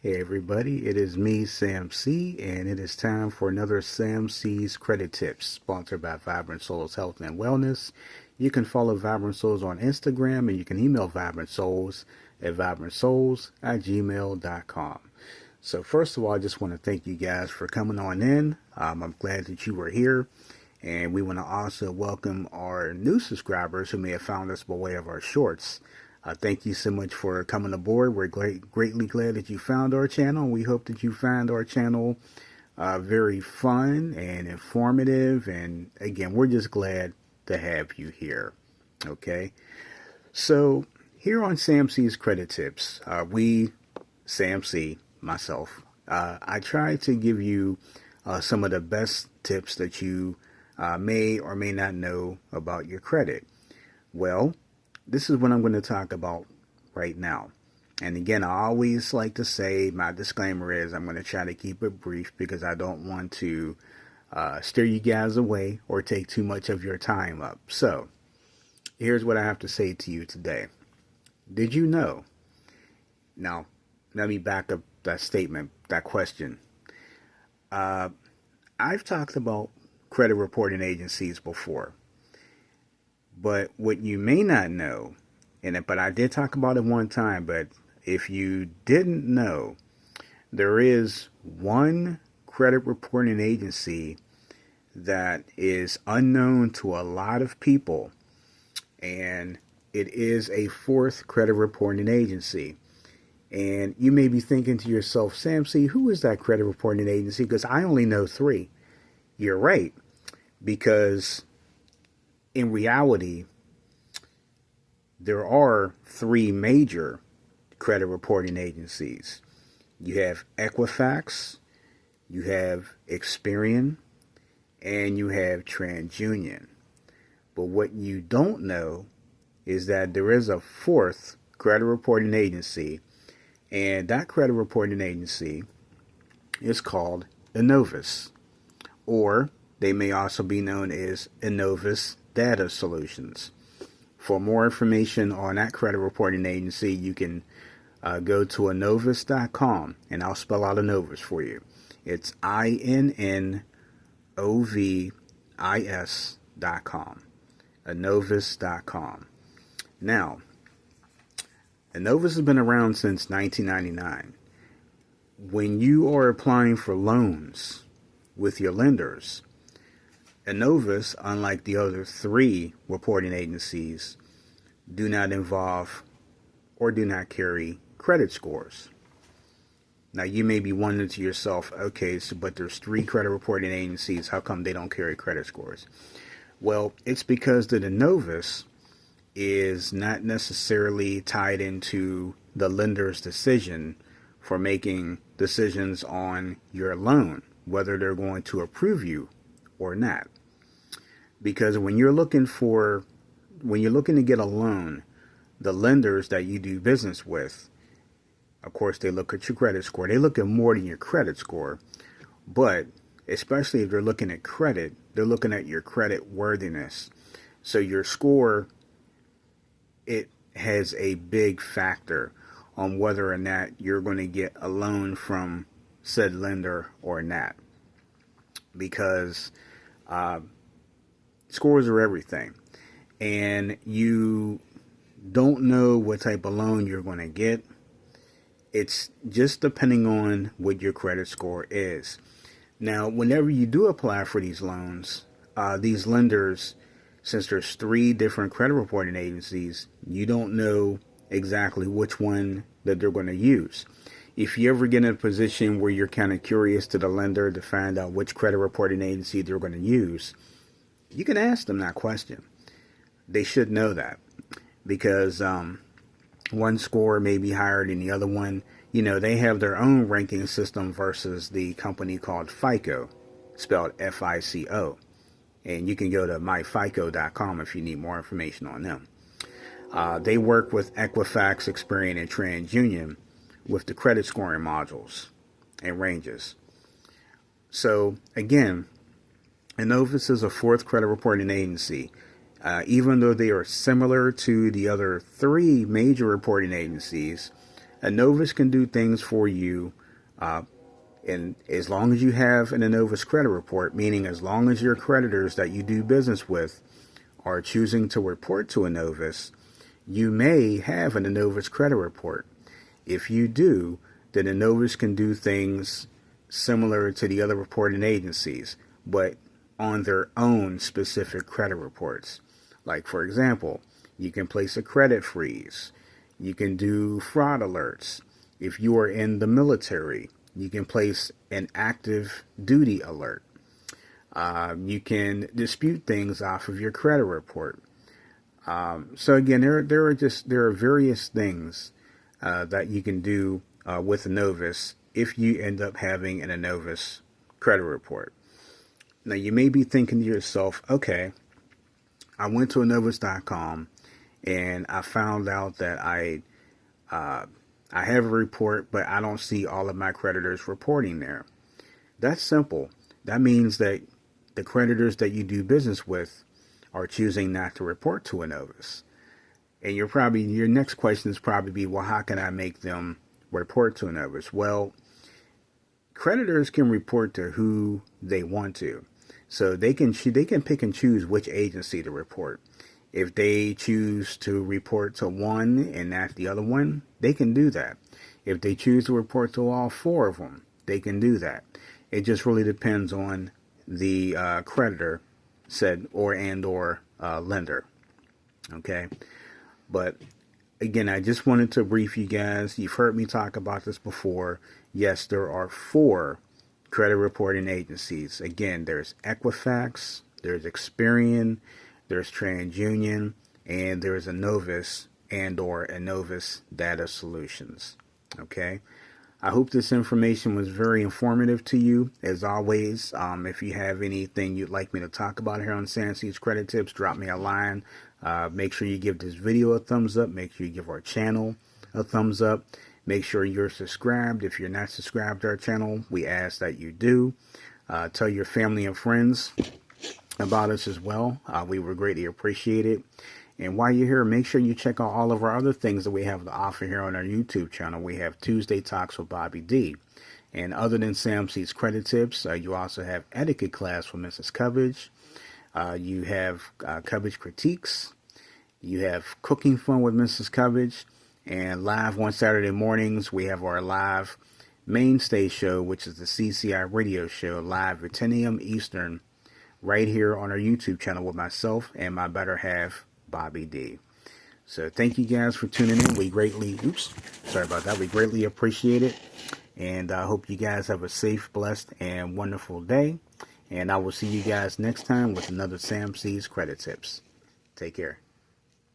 Hey everybody, it is me, Sam C, and it is time for another Sam C's Credit Tips, sponsored by Vibrant Souls Health and Wellness. You can follow Vibrant Souls on Instagram, and you can email Vibrant Souls at vibrantsouls@gmail.com. So first of all, I just want to thank you guys for coming on in. I'm glad that you were here, and we want to also welcome our new subscribers who may have found us by way of our shorts. Thank you so much for coming aboard. We're greatly glad that you found our channel. We hope that you find our channel very fun and informative. And again, we're just glad to have you here. Okay. So here on Sam C's Credit Tips, Sam C, myself, I try to give you some of the best tips that you may or may not know about your credit. Well, this is what I'm going to talk about right now. And again, I always like to say my disclaimer is I'm going to try to keep it brief because I don't want to steer you guys away or take too much of your time up. So here's what I have to say to you today. Did you know? Now, let me back up that statement, that question. I've talked about credit reporting agencies before. But what you may not know, but I did talk about it one time, but if you didn't know, there is one credit reporting agency that is unknown to a lot of people, and it is a fourth credit reporting agency. And you may be thinking to yourself, Sam C, who is that credit reporting agency? Because I only know three. You're right, because in reality, there are three major credit reporting agencies. You have Equifax, you have Experian, and you have TransUnion. But what you don't know is that there is a fourth credit reporting agency, and that credit reporting agency is called Innovis, or they may also be known as Innovis Data Solutions. For more information on that credit reporting agency, you can go to innovis.com, and I'll spell out Innovis for you. It's INNOVIS.com. Innovis.com. Now, Innovis has been around since 1999. When you are applying for loans with your lenders, Innovis, unlike the other three reporting agencies, do not involve or do not carry credit scores. Now, you may be wondering to yourself, okay, but there's three credit reporting agencies. How come they don't carry credit scores? Well, it's because the Innovis is not necessarily tied into the lender's decision for making decisions on your loan, whether they're going to approve you or not. Because when you're looking to get a loan, the lenders that you do business with, of course, they look at your credit score. They look at more than your credit score, but especially if they're looking at credit, they're looking at your credit worthiness. So your score, it has a big factor on whether or not you're going to get a loan from said lender or not. Because scores are everything, and you don't know what type of loan you're going to get. It's just depending on what your credit score is. Now, whenever you do apply for these loans, these lenders, since there's three different credit reporting agencies, you don't know exactly which one that they're going to use. If you ever get in a position where you're kind of curious to the lender to find out which credit reporting agency they're going to use, you can ask them that question. They should know that, because one score may be higher than the other one. You know, they have their own ranking system versus the company called FICO, spelled FICO. And you can go to myfico.com if you need more information on them. They work with Equifax, Experian, and TransUnion with the credit scoring modules and ranges. So again, Innovis is a fourth credit reporting agency. Even though they are similar to the other three major reporting agencies, Innovis can do things for you, and as long as you have an Innovis credit report, meaning as long as your creditors that you do business with are choosing to report to Innovis, you may have an Innovis credit report. If you do, then Innovis can do things similar to the other reporting agencies, but on their own specific credit reports. Like, for example, you can place a credit freeze. You can do fraud alerts. If you are in the military, you can place an active duty alert. You can dispute things off of your credit report. So again, there are various things that you can do with Innovis if you end up having an Innovis credit report. Now you may be thinking to yourself, okay, I went to Innovis.com and I found out that I have a report, but I don't see all of my creditors reporting there. That's simple. That means that the creditors that you do business with are choosing not to report to Innovis. And your next question is probably be, well, how can I make them report to Innovis? Well, creditors can report to who they want to. So they can pick and choose which agency to report. If they choose to report to one and not the other one, they can do that. If they choose to report to all four of them, they can do that. It just really depends on the creditor said or lender. Okay. But again, I just wanted to brief you guys. You've heard me talk about this before. Yes, there are 4 credit reporting agencies. Again, there's Equifax, there's Experian, there's TransUnion, and there's Innovis or Innovis Data Solutions. Okay. I hope this information was very informative to you. As always, if you have anything you'd like me to talk about here on Sam C's Credit Tips, drop me a line. Make sure you give this video a thumbs up. Make sure you give our channel a thumbs up. Make sure you're subscribed. If you're not subscribed to our channel, we ask that you do. Tell your family and friends about us as well. We would greatly appreciate it. And while you're here, make sure you check out all of our other things that we have to offer here on our YouTube channel. We have Tuesday Talks with Bobby D. And other than Sam C's Credit Tips, you also have Etiquette Class with Mrs. Coverage. You have Coverage Critiques. You have Cooking Fun with Mrs. Coverage. And live on Saturday mornings, we have our live mainstay show, which is the CCI radio show, live at 10 a.m. Eastern, right here on our YouTube channel with myself and my better half, Bobby D. So thank you guys for tuning in. We greatly appreciate it. And I hope you guys have a safe, blessed, and wonderful day. And I will see you guys next time with another Sam C's Credit Tips. Take care.